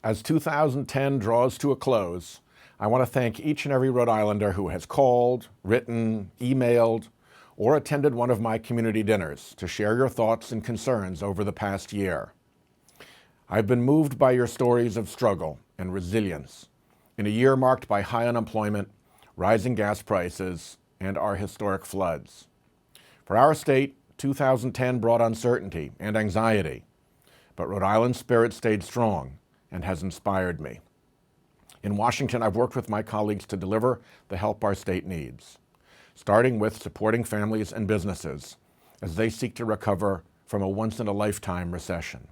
As 2010 draws to a close, I want to thank each and every Rhode Islander who has called, written, emailed, or attended one of my community dinners to share your thoughts and concerns over the past year. I've been moved by your stories of struggle and resilience in a year marked by high unemployment, rising gas prices, and our historic floods. For our state, 2010 brought uncertainty and anxiety, but Rhode Island's spirit stayed strong and has inspired me. In Washington, I've worked with my colleagues to deliver the help our state needs, starting with supporting families and businesses as they seek to recover from a once-in-a-lifetime recession.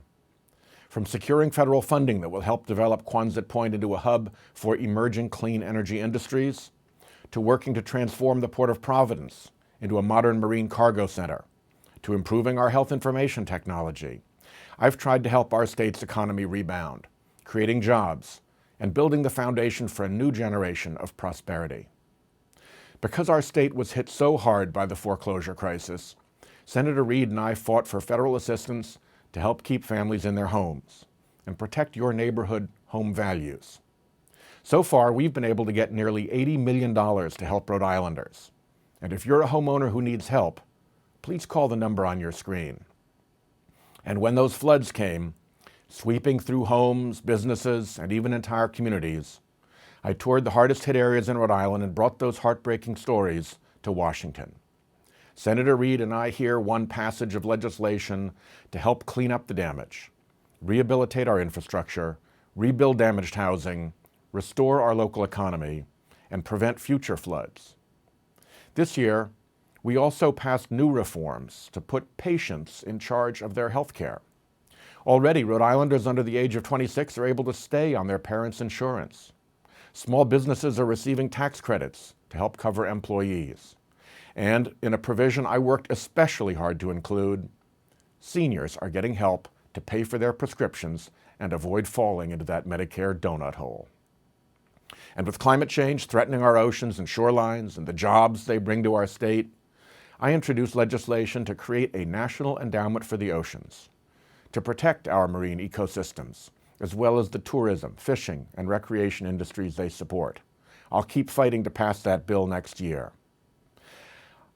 From securing federal funding that will help develop Quonset Point into a hub for emerging clean energy industries, to working to transform the Port of Providence into a modern marine cargo center, to improving our health information technology, I've tried to help our state's economy rebound, creating jobs, and building the foundation for a new generation of prosperity. Because our state was hit so hard by the foreclosure crisis, Senator Reid and I fought for federal assistance to help keep families in their homes and protect your neighborhood home values. So far, we've been able to get nearly $80 million to help Rhode Islanders. And if you're a homeowner who needs help, please call the number on your screen. And when those floods came, sweeping through homes, businesses, and even entire communities, I toured the hardest hit areas in Rhode Island and brought those heartbreaking stories to Washington. Senator Reid and I here won passage of legislation to help clean up the damage, rehabilitate our infrastructure, rebuild damaged housing, restore our local economy, and prevent future floods. This year, we also passed new reforms to put patients in charge of their health care. Already, Rhode Islanders under the age of 26 are able to stay on their parents' insurance. Small businesses are receiving tax credits to help cover employees. And in a provision I worked especially hard to include, seniors are getting help to pay for their prescriptions and avoid falling into that Medicare donut hole. And with climate change threatening our oceans and shorelines and the jobs they bring to our state, I introduced legislation to create a national endowment for the oceans, to protect our marine ecosystems, as well as the tourism, fishing, and recreation industries they support. I'll keep fighting to pass that bill next year.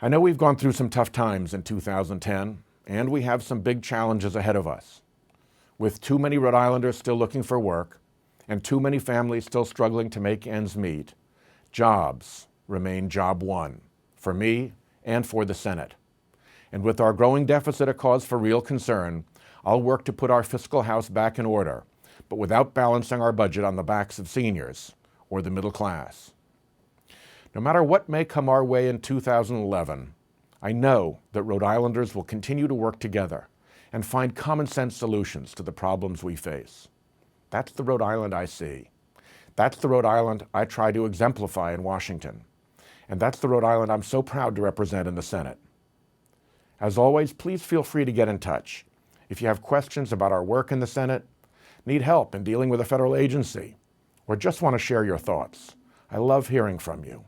I know we've gone through some tough times in 2010, and we have some big challenges ahead of us. With too many Rhode Islanders still looking for work, and too many families still struggling to make ends meet, jobs remain job one, for me and for the Senate. And with our growing deficit a cause for real concern, I'll work to put our fiscal house back in order, but without balancing our budget on the backs of seniors or the middle class. No matter what may come our way in 2011, I know that Rhode Islanders will continue to work together and find common sense solutions to the problems we face. That's the Rhode Island I see. That's the Rhode Island I try to exemplify in Washington. And that's the Rhode Island I'm so proud to represent in the Senate. As always, please feel free to get in touch. If you have questions about our work in the Senate, need help in dealing with a federal agency, or just want to share your thoughts, I love hearing from you.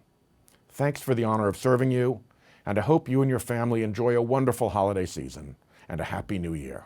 Thanks for the honor of serving you, and I hope you and your family enjoy a wonderful holiday season and a happy new year.